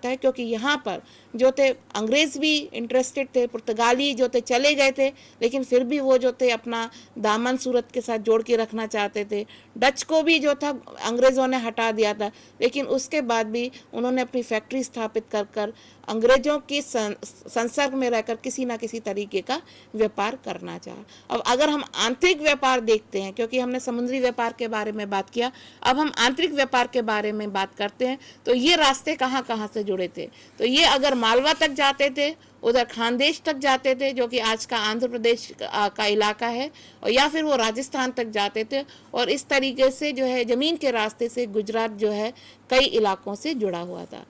इलाका है, क्योंकि यहाँ पर जो थे अंग्रेज़ भी इंटरेस्टेड थे, पुर्तगाली जो थे चले गए थे, लेकिन फिर भी वो जो थे अपना दामन सूरत के साथ जोड़ के रखना चाहते थे। डच को भी जो था अंग्रेज़ों ने हटा दिया था, लेकिन उसके बाद भी उन्होंने अपनी फैक्ट्री स्थापित कर कर अंग्रेज़ों के संसर्ग में रहकर किसी न किसी तरीके का व्यापार करना चाहा। अब अगर हम आंतरिक व्यापार देखते हैं, क्योंकि हमने समुद्री व्यापार के बारे में बात किया, अब हम आंतरिक व्यापार के बारे में बात करते हैं, तो ये रास्ते कहाँ कहाँ से जुड़े थे। तो ये अगर मालवा तक जाते थे, उधर खानदेश तक जाते थे जो कि आज का आंध्र प्रदेश का इलाका है, और या फिर वो राजस्थान तक जाते थे, और इस तरीके से जो है ज़मीन के रास्ते से गुजरात जो है कई इलाकों से जुड़ा हुआ था।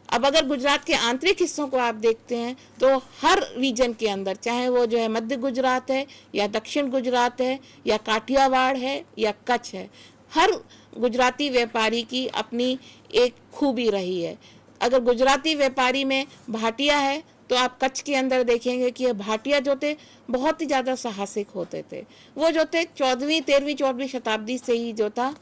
अब अगर गुजरात के आंतरिक हिस्सों को आप देखते हैं तो हर रीजन के अंदर, चाहे वो जो है मध्य गुजरात है या दक्षिण गुजरात है या काठियावाड़ है या कच्छ है, हर गुजराती व्यापारी की अपनी एक खूबी रही है। अगर गुजराती व्यापारी में भाटिया है तो आप कच्छ के अंदर देखेंगे कि ये भाटिया जो थे बहुत ही ज़्यादा साहसिक होते थे। वो जो थे 13वीं शताब्दी से ही जो था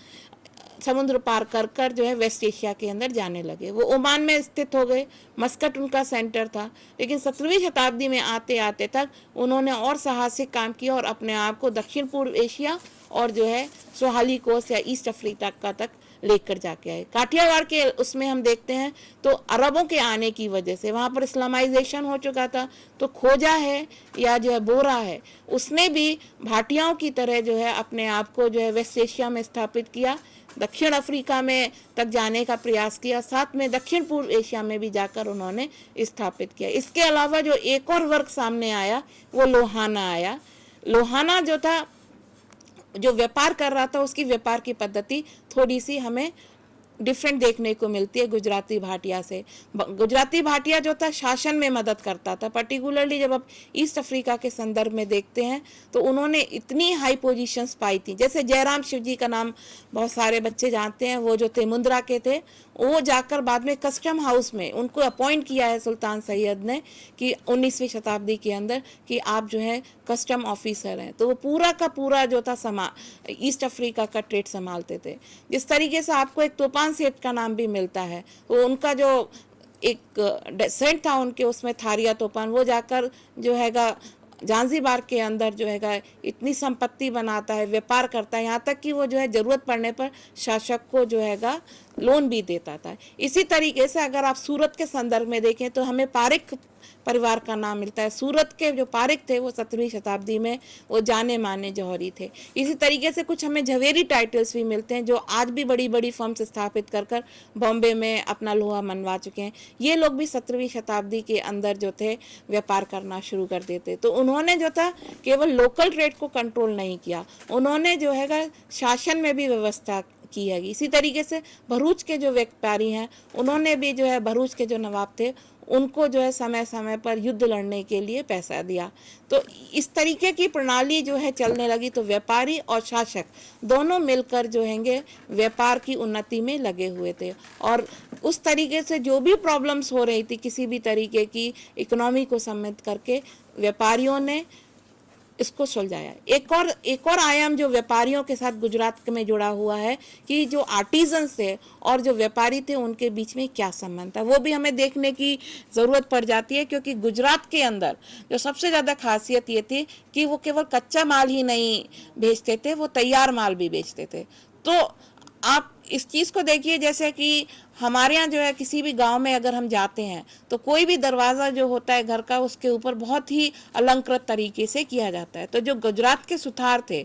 समुद्र पार कर कर जो है वेस्ट एशिया के अंदर जाने लगे। वो ओमान में स्थित हो गए, मस्कट उनका सेंटर था, लेकिन 17वीं शताब्दी में आते आते तक उन्होंने और साहसिक काम किया और अपने आप को दक्षिण पूर्व एशिया और जो है सोहाली कोस्ट या ईस्ट अफ्रीका तक लेकर जाके आए। काठियावाड़ के उसमें हम देखते हैं तो अरबों के आने की वजह से वहाँ पर इस्लामाइजेशन हो चुका था, तो खोजा है या जो है बोरा है, उसने भी भाटियाओं की तरह जो है अपने आप को जो है वेस्ट एशिया में स्थापित किया, दक्षिण अफ्रीका में तक जाने का प्रयास किया, साथ में दक्षिण पूर्व एशिया में भी जाकर उन्होंने स्थापित किया। इसके अलावा जो एक और वर्ग सामने आया वो लोहाना आया। लोहाना जो था, जो व्यापार कर रहा था, उसकी व्यापार की पद्धति थोड़ी सी हमें डिफरेंट देखने को मिलती है गुजराती भाटिया से। गुजराती भाटिया जो था शासन में मदद करता था, पर्टिकुलरली जब आप ईस्ट अफ्रीका के संदर्भ में देखते हैं तो उन्होंने इतनी हाई पोजीशंस पाई थी। जैसे जयराम शिवजी का नाम बहुत सारे बच्चे जानते हैं, वो जो थे मुंद्रा के थे, वो जाकर बाद में कस्टम हाउस में उनको अपॉइंट किया है सुल्तान सैयद ने कि 19वीं शताब्दी के अंदर कि आप जो है कस्टम ऑफिसर हैं। तो वो पूरा का पूरा जो था ईस्ट अफ्रीका का ट्रेड संभालते थे। जिस तरीके से आपको एक तूफान सेठ का नाम भी मिलता है, वो उनका जो एक सेंट था उनके उसमें थारिया तूफान, वो जाकर जो हैगा जांजीबार के अंदर जो है इतनी संपत्ति बनाता है, व्यापार करता है, यहाँ तक कि वो जो है ज़रूरत पड़ने पर शासक को जो हैगा लोन भी देता था। इसी तरीके से अगर आप सूरत के संदर्भ में देखें तो हमें पारिक परिवार का नाम मिलता है। सूरत के जो पारिक थे वो 17वीं शताब्दी में वो जाने माने जौहरी थे। इसी तरीके से कुछ हमें झवेरी टाइटल्स भी मिलते हैं जो आज भी बड़ी बड़ी फर्म्स स्थापित कर कर बॉम्बे में अपना लोहा मनवा चुके हैं। ये लोग भी 17वीं शताब्दी के अंदर जो थे व्यापार करना शुरू कर देते। तो उन्होंने जो था केवल लोकल ट्रेड को कंट्रोल नहीं किया, उन्होंने जो है शासन में भी व्यवस्था की है। इसी तरीके से भरूच के जो व्यापारी हैं उन्होंने भी जो है भरूच के जो नवाब थे उनको जो है समय समय पर युद्ध लड़ने के लिए पैसा दिया। तो इस तरीके की प्रणाली जो है चलने लगी, तो व्यापारी और शासक दोनों मिलकर जो हैंगे व्यापार की उन्नति में लगे हुए थे, और उस तरीके से जो भी प्रॉब्लम्स हो रही थी किसी भी तरीके की इकोनॉमी को सम्मिलित करके व्यापारियों ने इसको सुलझाया। एक और आयाम जो व्यापारियों के साथ गुजरात में जुड़ा हुआ है कि जो आर्टिजन्स थे और जो व्यापारी थे उनके बीच में क्या संबंध था, वो भी हमें देखने की ज़रूरत पड़ जाती है। क्योंकि गुजरात के अंदर जो सबसे ज़्यादा खासियत ये थी कि वो केवल कच्चा माल ही नहीं बेचते थे, वो तैयार माल भी बेचते थे। तो आप इस चीज़ को देखिए, जैसे कि हमारे यहाँ जो है किसी भी गांव में अगर हम जाते हैं तो कोई भी दरवाज़ा जो होता है घर का उसके ऊपर बहुत ही अलंकृत तरीके से किया जाता है। तो जो गुजरात के सुथार थे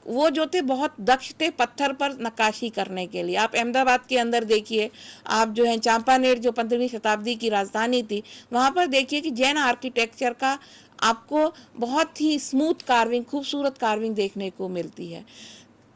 वो जो थे बहुत दक्ष थे पत्थर पर नक्काशी करने के लिए। आप अहमदाबाद के अंदर देखिए, आप जो है चांपानेर जो 15वीं शताब्दी की राजधानी थी वहाँ पर देखिए कि जैन आर्किटेक्चर का आपको बहुत ही स्मूथ कार्विंग, खूबसूरत कार्विंग देखने को मिलती है।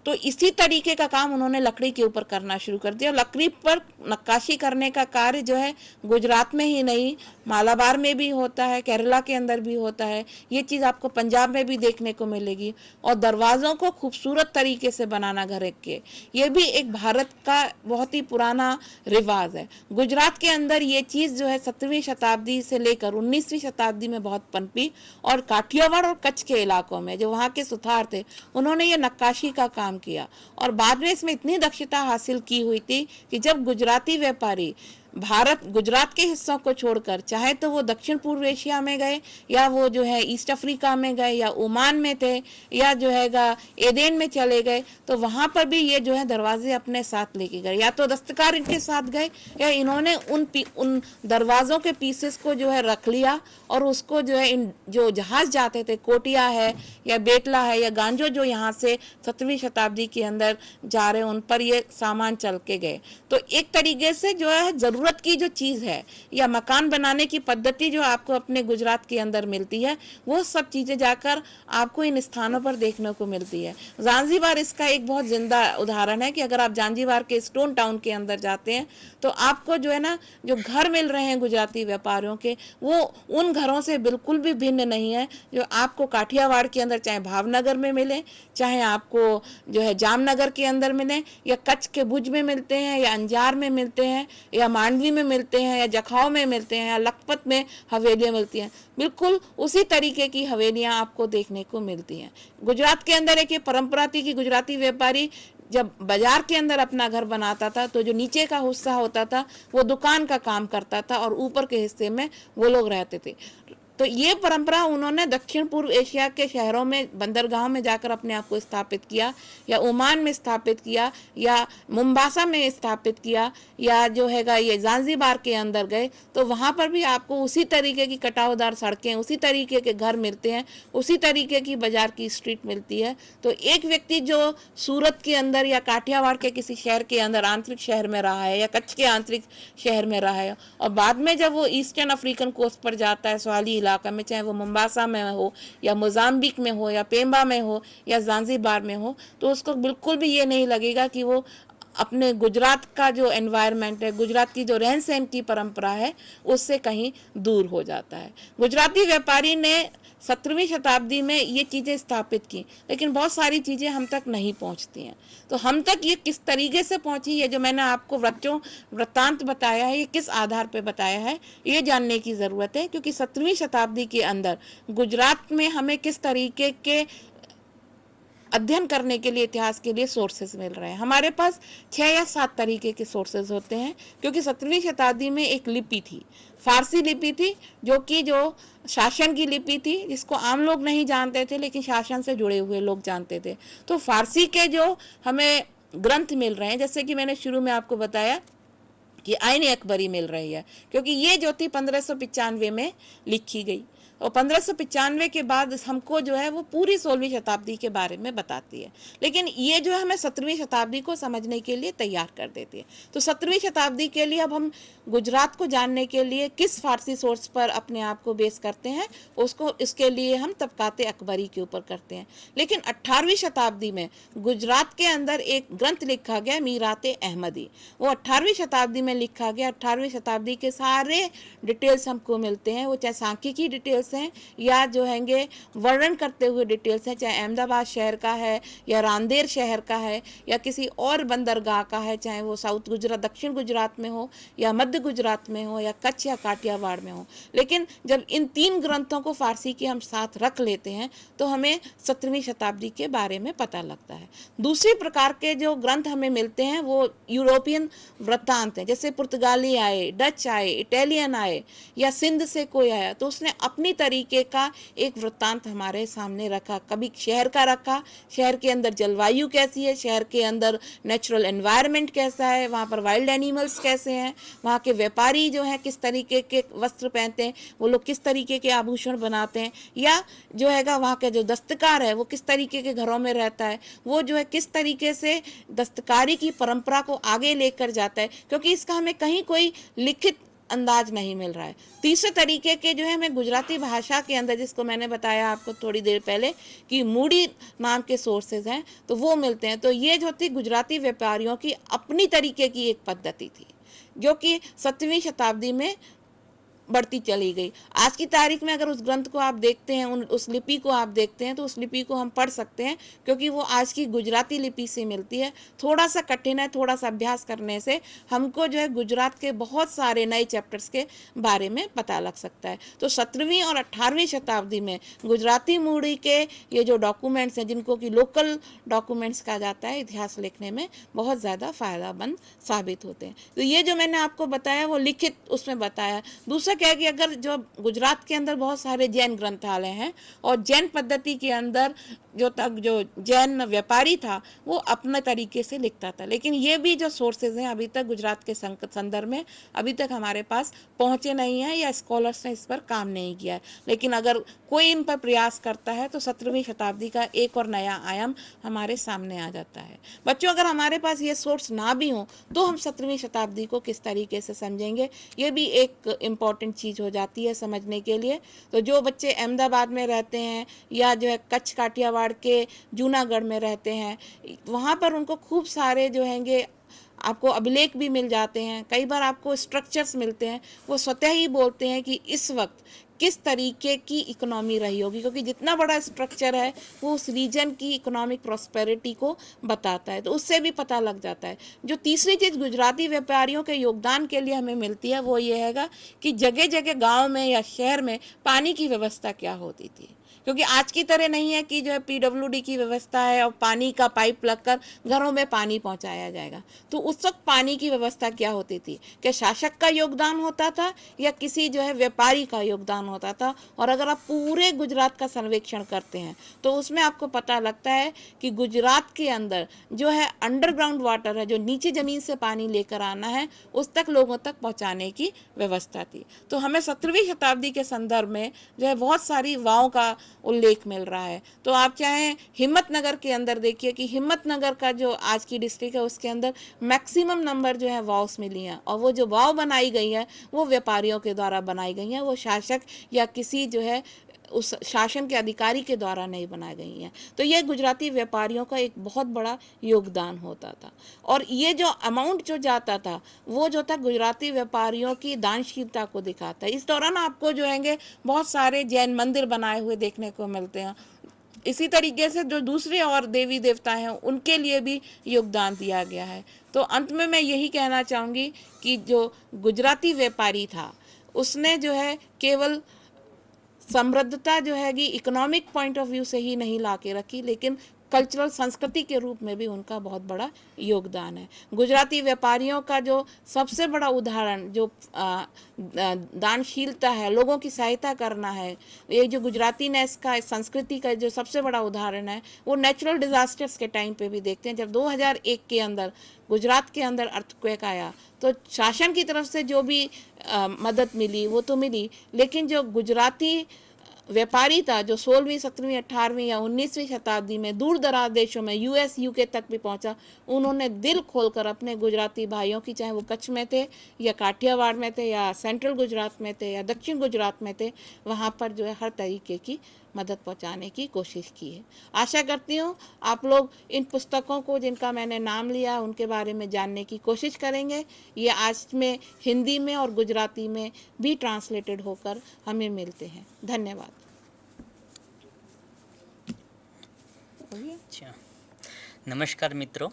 तो इसी तरीके का काम उन्होंने लकड़ी के ऊपर करना शुरू कर दिया। लकड़ी पर नक्काशी करने का कार्य जो है गुजरात में ही नहीं मालाबार में भी होता है, केरला के अंदर भी होता है, ये चीज़ आपको पंजाब में भी देखने को मिलेगी। और दरवाज़ों को खूबसूरत तरीके से बनाना घर के, ये भी एक भारत का बहुत ही पुराना रिवाज है। गुजरात के अंदर ये चीज़ जो है 17वीं शताब्दी से लेकर 19वीं शताब्दी में बहुत पनपी, और काठियावाड़ और कच्छ के इलाकों में जो वहाँ के सुथार थे उन्होंने ये नक्काशी का काम किया, और बाद में इसमें इतनी दक्षता हासिल की हुई थी कि जब गुजराती व्यापारी भारत गुजरात के हिस्सों को छोड़कर, चाहे तो वो दक्षिण पूर्व एशिया में गए, या वो जो है ईस्ट अफ्रीका में गए, या ओमान में थे, या जो हैगा एदेन में चले गए, तो वहाँ पर भी ये जो है दरवाजे अपने साथ लेके गए। या तो दस्तकार इनके साथ गए, या इन्होंने उन दरवाज़ों के पीसेस को जो है रख लिया, और उसको जो है इन जो जहाज़ जाते थे, कोटिया है या बेटला है या गांजो, जो यहाँ से 17वीं शताब्दी के अंदर जा रहे, उन पर ये सामान चल के गए। तो एक तरीके से जो है ज़रूरत की जो चीज़ है या मकान बनाने की पद्धति जो आपको अपने गुजरात के अंदर मिलती है, वो सब चीज़ें जाकर आपको इन स्थानों पर देखने को मिलती है। ज़ांज़ीबार इसका एक बहुत ज़िंदा उदाहरण है कि अगर आप ज़ांज़ीबार के स्टोन टाउन के अंदर जाते हैं तो आपको जो है ना जो घर मिल रहे हैं गुजराती व्यापारियों के, वो उन घरों से बिल्कुल भी भिन्न नहीं है जो आपको काठियावाड़ के अंदर, चाहे भावनगर में मिले, चाहे आपको जो है जामनगर के अंदर मिले, या कच्छ के भुज में मिलते हैं, या अंजार में मिलते हैं, या मांडवी में मिलते हैं, या जखाओ में मिलते हैं, या लखपत में हवेलियाँ मिलती हैं। बिल्कुल उसी तरीके की हवेलियाँ आपको देखने को मिलती हैं। गुजरात के अंदर एक ये परंपरा थी कि गुजराती व्यापारी जब बाजार के अंदर अपना घर बनाता था तो जो नीचे का हिस्सा होता था वो दुकान का काम करता था, और ऊपर के हिस्से में वो लोग रहते थे। तो ये परंपरा उन्होंने दक्षिण पूर्व एशिया के शहरों में, बंदरगाहों में जाकर अपने आप को स्थापित किया, या ओमान में स्थापित किया, या मुम्बासा में स्थापित किया, या जो हैगा ये ज़ांज़ीबार के अंदर गए तो वहाँ पर भी आपको उसी तरीके की कटावदार सड़कें, उसी तरीके के घर मिलते हैं, उसी तरीके की बाजार की स्ट्रीट मिलती है। तो एक व्यक्ति जो सूरत के अंदर या काठियावाड़ के किसी शहर के अंदर, आंतरिक शहर में रहा है, या कच्छ के आंतरिक शहर में रहा है, और बाद में जब वो ईस्टर्न अफ्रीकन कोस्ट पर जाता है, स्वाली इलाका में, चाहे वो मुम्बासा में हो, या मोजाम्बिक में हो, या पेम्बा में हो, या ज़ांज़ीबार में हो, तो उसको बिल्कुल भी ये नहीं लगेगा कि वो अपने गुजरात का जो एनवायरनमेंट है, गुजरात की जो रहन सहन की परंपरा है, उससे कहीं दूर हो जाता है। गुजराती व्यापारी ने 17वीं शताब्दी में ये चीज़ें स्थापित की, लेकिन बहुत सारी चीज़ें हम तक नहीं पहुंचती हैं। तो हम तक ये किस तरीके से पहुंची है, जो मैंने आपको वृत्तांत बताया है, ये किस आधार पे बताया है, ये जानने की ज़रूरत है। क्योंकि 17वीं शताब्दी के अंदर गुजरात में हमें किस तरीके के अध्ययन करने के लिए, इतिहास के लिए सोर्सेज मिल रहे हैं। हमारे पास 6 या 7 तरीके के सोर्सेज होते हैं, क्योंकि 17वीं शताब्दी में एक लिपि थी, फारसी लिपि थी, जो कि जो शासन की लिपि थी, जिसको आम लोग नहीं जानते थे, लेकिन शासन से जुड़े हुए लोग जानते थे। तो फारसी के जो हमें ग्रंथ मिल रहे हैं, जैसे कि मैंने शुरू में आपको बताया कि आईन अकबरी मिल रही है, क्योंकि ये जो थी 1595 में लिखी गई, और 1595 के बाद हमको जो है वो पूरी 16वीं शताब्दी के बारे में बताती है, लेकिन ये जो है हमें 17वीं शताब्दी को समझने के लिए तैयार कर देती है। तो 17वीं शताब्दी के लिए अब हम गुजरात को जानने के लिए किस फारसी सोर्स पर अपने आप को बेस करते हैं, उसको इसके लिए हम तबकाते अकबरी के ऊपर करते हैं। लेकिन 18वीं शताब्दी में गुजरात के अंदर एक ग्रंथ लिखा गया, मीराते अहमदी, वो 18वीं शताब्दी में लिखा गया। 18वीं शताब्दी के सारे डिटेल्स हमको मिलते हैं, वो चाहे सांख्यिकी डिटेल्स हैं, या जो हैंगे वर्णन करते हुए डिटेल्स हैं, चाहे अहमदाबाद शहर का है, या रांदेर शहर का है, या किसी और बंदरगाह का है, चाहे वो साउथ गुजरात, दक्षिण गुजरात में हो, या मध्य गुजरात में हो, या कच्छ या काठियावाड़ में हो। लेकिन जब इन 3 ग्रंथों को फारसी के हम साथ रख लेते हैं तो हमें 17वीं शताब्दी के बारे में पता लगता है। दूसरी प्रकार के जो ग्रंथ हमें मिलते हैं वो यूरोपियन वृत्तांत हैं, जैसे पुर्तगाली आए, डच आए, इटालियन आए, या सिंध से कोई आया, तो उसने अपनी तरीके का एक वृत्तांत हमारे सामने रखा। कभी शहर का रखा, शहर के अंदर जलवायु कैसी है, शहर के अंदर नेचुरल एनवायरनमेंट कैसा है, वहाँ पर वाइल्ड एनिमल्स कैसे हैं, वहाँ के व्यापारी जो हैं किस तरीके के वस्त्र पहनते हैं, वो लोग किस तरीके के आभूषण बनाते हैं, या जो हैगा वहाँ का जो दस्तकार है वो किस तरीके के घरों में रहता है, वो जो है किस तरीके से दस्तकारी की परंपरा को आगे लेकर जाता है, क्योंकि इसका हमें कहीं कोई लिखित अंदाज नहीं मिल रहा है। तीसरे तरीके के जो है हमें गुजराती भाषा के अंदर, जिसको मैंने बताया आपको थोड़ी देर पहले कि मूडी नाम के सोर्सेज हैं, तो वो मिलते हैं। तो ये जो थी गुजराती व्यापारियों की अपनी तरीके की एक पद्धति थी, जो कि 17वीं शताब्दी में बढ़ती चली गई। आज की तारीख में अगर उस ग्रंथ को आप देखते हैं, उस लिपि को आप देखते हैं, तो उस लिपि को हम पढ़ सकते हैं, क्योंकि वो आज की गुजराती लिपि से मिलती है। थोड़ा सा कठिन है, थोड़ा सा अभ्यास करने से हमको जो है गुजरात के बहुत सारे नए चैप्टर्स के बारे में पता लग सकता है। तो 17वीं और 18वीं शताब्दी में गुजराती मूडी के ये जो डॉक्यूमेंट्स हैं, जिनको कि लोकल डॉक्यूमेंट्स कहा जाता है, इतिहास लिखने में बहुत ज़्यादा फ़ायदामंद साबित होते हैं। तो ये जो मैंने आपको बताया वो लिखित उसमें बताया। दूसरा क्या है कि अगर जो गुजरात के अंदर बहुत सारे जैन ग्रंथालय हैं, और जैन पद्धति के अंदर जो जैन व्यापारी था वो अपने तरीके से लिखता था, लेकिन ये भी जो सोर्सेज हैं अभी तक गुजरात के संदर्भ में अभी तक हमारे पास पहुँचे नहीं हैं, या स्कॉलर्स ने इस पर काम नहीं किया है। लेकिन अगर कोई इन पर प्रयास करता है तो 17वीं शताब्दी का एक और नया आयाम हमारे सामने आ जाता है। बच्चों, अगर हमारे पास ये सोर्स ना भी हो तो हम 17वीं शताब्दी को किस तरीके से समझेंगे, ये भी एक इम्पॉर्टेंट चीज़ हो जाती है समझने के लिए। तो जो बच्चे अहमदाबाद में रहते हैं या जो है कच्छ काठियावाड़ के जूनागढ़ में रहते हैं, वहाँ पर उनको खूब सारे जो हैंगे आपको अभिलेख भी मिल जाते हैं, कई बार आपको स्ट्रक्चर्स मिलते हैं, वो स्वतः ही बोलते हैं कि इस वक्त किस तरीके की इकोनॉमी रही होगी, क्योंकि जितना बड़ा स्ट्रक्चर है वो उस रीजन की इकोनॉमिक प्रॉस्पेरिटी को बताता है, तो उससे भी पता लग जाता है। जो तीसरी चीज़ गुजराती व्यापारियों के योगदान के लिए हमें मिलती है वो ये हैगा कि जगह जगह गांव में या शहर में पानी की व्यवस्था क्या होती थी, क्योंकि आज की तरह नहीं है कि जो है पीडब्ल्यूडी की व्यवस्था है और पानी का पाइप लगकर घरों में पानी पहुंचाया जाएगा। तो उस वक्त पानी की व्यवस्था क्या होती थी, क्या शासक का योगदान होता था या किसी जो है व्यापारी का योगदान होता था। और अगर आप पूरे गुजरात का सर्वेक्षण करते हैं तो उसमें आपको पता लगता है कि गुजरात के अंदर जो है अंडरग्राउंड वाटर है, जो नीचे ज़मीन से पानी लेकर आना है, उस तक लोगों तक पहुँचाने की व्यवस्था थी। तो हमें 17वीं शताब्दी के संदर्भ में जो है बहुत सारी वावों का उल्लेख मिल रहा है। तो आप चाहें हिम्मतनगर के अंदर देखिए कि हिम्मतनगर का जो आज की डिस्ट्रिक्ट है उसके अंदर मैक्सिमम नंबर जो है वाव्स मिली हैं, और वो जो वाव बनाई गई है वो व्यापारियों के द्वारा बनाई गई हैं, वो शासक या किसी जो है उस शासन के अधिकारी के द्वारा नहीं बनाई गई हैं। तो ये गुजराती व्यापारियों का एक बहुत बड़ा योगदान होता था, और ये जो अमाउंट जो जाता था वो जो था गुजराती व्यापारियों की दानशीलता को दिखाता है। इस दौरान आपको जो हैंगे बहुत सारे जैन मंदिर बनाए हुए देखने को मिलते हैं। इसी तरीके से जो दूसरे और देवी देवता हैं उनके लिए भी योगदान दिया गया है। तो अंत में मैं यही कहना चाहूँगी कि जो गुजराती व्यापारी था उसने जो है केवल समृद्धता जो है कि इकोनॉमिक पॉइंट ऑफ व्यू से ही नहीं ला के रखी, लेकिन कल्चरल संस्कृति के रूप में भी उनका बहुत बड़ा योगदान है। गुजराती व्यापारियों का जो सबसे बड़ा उदाहरण जो दानशीलता है, लोगों की सहायता करना है, ये जो गुजरातीनेस का संस्कृति का जो सबसे बड़ा उदाहरण है वो नेचुरल डिज़ास्टर्स के टाइम पे भी देखते हैं। जब 2001 के अंदर गुजरात के अंदर अर्थक्वेक आया तो शासन की तरफ से जो भी मदद मिली वो तो मिली, लेकिन जो गुजराती व्यापारी था जो 16वीं 17वीं 18वीं या 19वीं शताब्दी में दूर दराज देशों में US UK तक भी पहुंचा, उन्होंने दिल खोलकर अपने गुजराती भाइयों की, चाहे वो कच्छ में थे या काठियावाड़ में थे या सेंट्रल गुजरात में थे या दक्षिण गुजरात में थे, वहाँ पर जो है हर तरीके की मदद पहुंचाने की कोशिश की है। आशा करती हूँ आप लोग इन पुस्तकों को जिनका मैंने नाम लिया उनके बारे में जानने की कोशिश करेंगे। ये आज में हिंदी में और गुजराती में भी ट्रांसलेटेड होकर हमें मिलते हैं। धन्यवाद। अच्छा, नमस्कार मित्रों।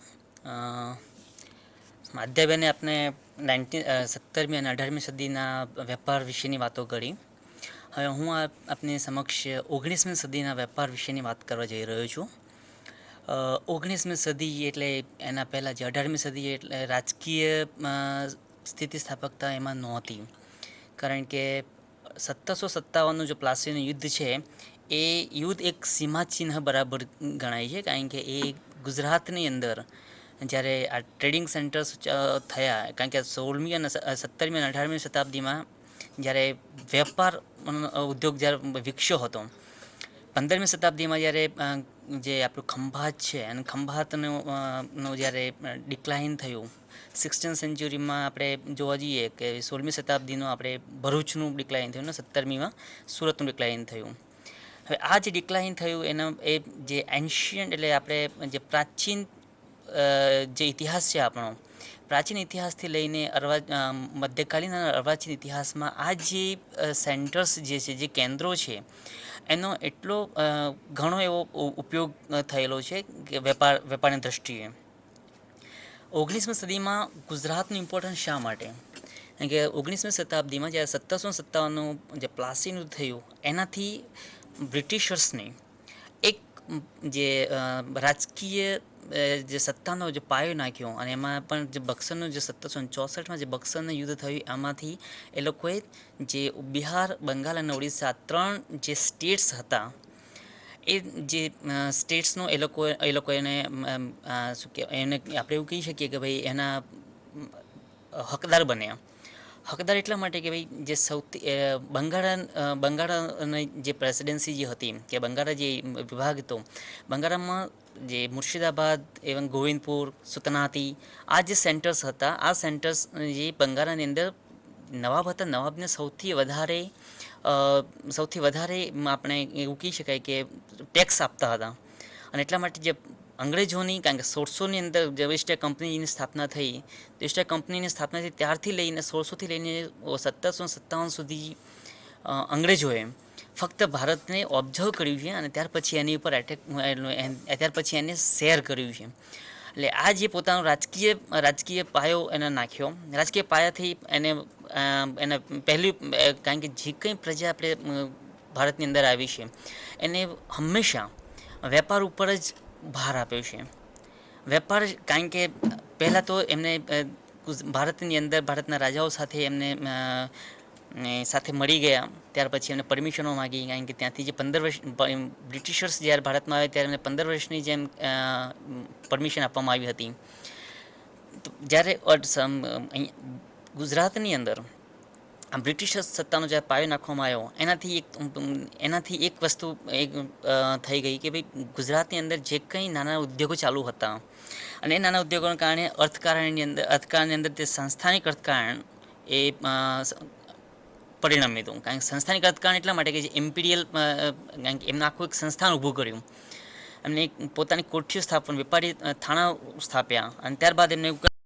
माध्याबेने आपने 17મી અને 18મી સદીના વેપાર વિશેની વાતો કરી। હવે હું આપની સમક્ષ 19મી સદીના વેપાર વિશેની વાત કરવા જઈ રહ્યો છું। 19મી સદી એટલે એના પહેલાં જે 18મી સદી એટલે રાજકીય સ્થિતિસ્થાપકતા એમાં નહોતી, કારણ કે 1757નું जो પ્લાસીનું યુદ્ધ છે એ યુદ્ધ એક સીમાચિહ્ન બરાબર ગણાય છે, કારણ કે એ ગુજરાતની અંદર જ્યારે આ ટ્રેડિંગ સેન્ટર્સ થયા, કારણ કે 16મી અને 17મી અને 18મી શતાબ્દીમાં જ્યારે વેપાર ઉદ્યોગ જ્યારે વિકસ્યો હતો, 15મી શતાબ્દીમાં જ્યારે જે આપણું ખંભાત છે અને ખંભાતનું જ્યારે ડિક્લાઇન થયું, 16th સેન્ચુરીમાં આપણે જોવા જઈએ કે 16મી શતાબ્દીનું આપણે ભરૂચનું ડિક્લાઇન થયું ને 17મીમાં સુરતનું ડિક્લાઇન થયું। હવે આ જે ડિક્લાઇન થયું એના એ જે એન્શિયન્ટ એટલે આપણે જે પ્રાચીન જે ઇતિહાસ છે આપણો, પ્રાચીન ઇતિહાસથી લઈને મધ્યકાલીન અને અર્વાચીન ઇતિહાસમાં આ જે સેન્ટર્સ જે છે, જે કેન્દ્રો છે, એનો એટલો ઘણો એવો ઉપયોગ થયેલો છે કે વેપારની દ્રષ્ટિએ. 19મી સદીમાં ગુજરાતનું ઇમ્પોર્ટન્સ શા માટે? કારણ કે 19મી શતાબ્દીમાં જ્યારે 1757નું જે પ્લાસી યુદ્ધ થયું એનાથી બ્રિટિશર્સને એક જે રાજકીય જે સત્તાનો જે પાયો નાખ્યો, અને એમાં પણ જે બક્સરનું જે 1764માં જે બક્સરનું યુદ્ધ થયું એમાંથી એ લોકોએ જે બિહાર, બંગાળ અને ઓડિશા 3 જે સ્ટેટ્સ હતા એ જે સ્ટેટ્સનો એ લોકો એને શું કહેવાય, એને આપણે એવું કહી શકીએ કે ભાઈ એના હકદાર બન્યા. હકદાર એટલા માટે કે ભાઈ જે સૌથી બંગાળની જે પ્રેસિડેન્સી જે હતી, કે બંગાળા જે વિભાગ હતો, બંગાળામાં જે મુર્શિદાબાદ, એવં ગોવિંદપુર, સુતનાતી, આ જે સેન્ટર્સ હતા, આ સેન્ટર્સ જે બંગાળાની અંદર નવાબ હતા, નવાબને સૌથી વધારે આપણે એવું કહી શકાય કે ટેક્સ આપતા હતા. અને એટલા માટે જે અંગ્રેજોની, કારણ કે 1600ની અંદર જે ઈસ્ટ ઇન્ડિયા કંપનીની સ્થાપના થઈ, તો ઈસ્ટ ઇન્ડિયા કંપનીની સ્થાપના થઈ ત્યારથી લઈને 1600થી લઈને 1757 સુધી અંગ્રેજોએ ફક્ત ભારતને ઓબ્ઝર્વ કર્યું છે, અને ત્યાર પછી એની ઉપર ત્યાર પછી એને શેર કર્યું છે. એટલે આ જે પોતાનો રાજકીય પાયો એને નાખ્યો, રાજકીય પાયાથી એને પહેલું, કારણ કે જે કંઈ પ્રજા આપણે ભારતની અંદર આવી છે એને હંમેશા વેપાર ઉપર જ ભાર આપ્યો છે. વેપાર, કારણ કે પહેલાં તો એમને ભારતની અંદર ભારતના રાજાઓ સાથે એમને સાથે મળી ગયા, ત્યાર પછી એમને પરમિશનો માગી, કારણ કે ત્યાંથી જે 15 વર્ષ બ્રિટિશર્સ જ્યારે ભારતમાં આવે ત્યારે એમને 15 વર્ષની જેમ પરમિશન આપવામાં આવી હતી. તો જ્યારે ગુજરાતની અંદર આ બ્રિટિશ સત્તાનો જ્યારે પાયો નાખવામાં આવ્યો, એનાથી એક વસ્તુ થઈ ગઈ કે ભાઈ ગુજરાતની અંદર જે કંઈ નાના ઉદ્યોગો ચાલુ હતા, અને એ નાના ઉદ્યોગોના કારણે અર્થકારણની અંદર તે સંસ્થાનિક અર્થકારણ એ પરિણમ્યું હતું. કારણ કે સંસ્થાનિક અર્થકારણ એટલા માટે કે જે ઇમ્પિરિયલ, કારણ કે એમને આખું એક સંસ્થાન ઊભું કર્યું, એમને એક પોતાની કોઠીઓ સ્થાપન, વેપારી થાણા સ્થાપ્યા, અને ત્યારબાદ એમને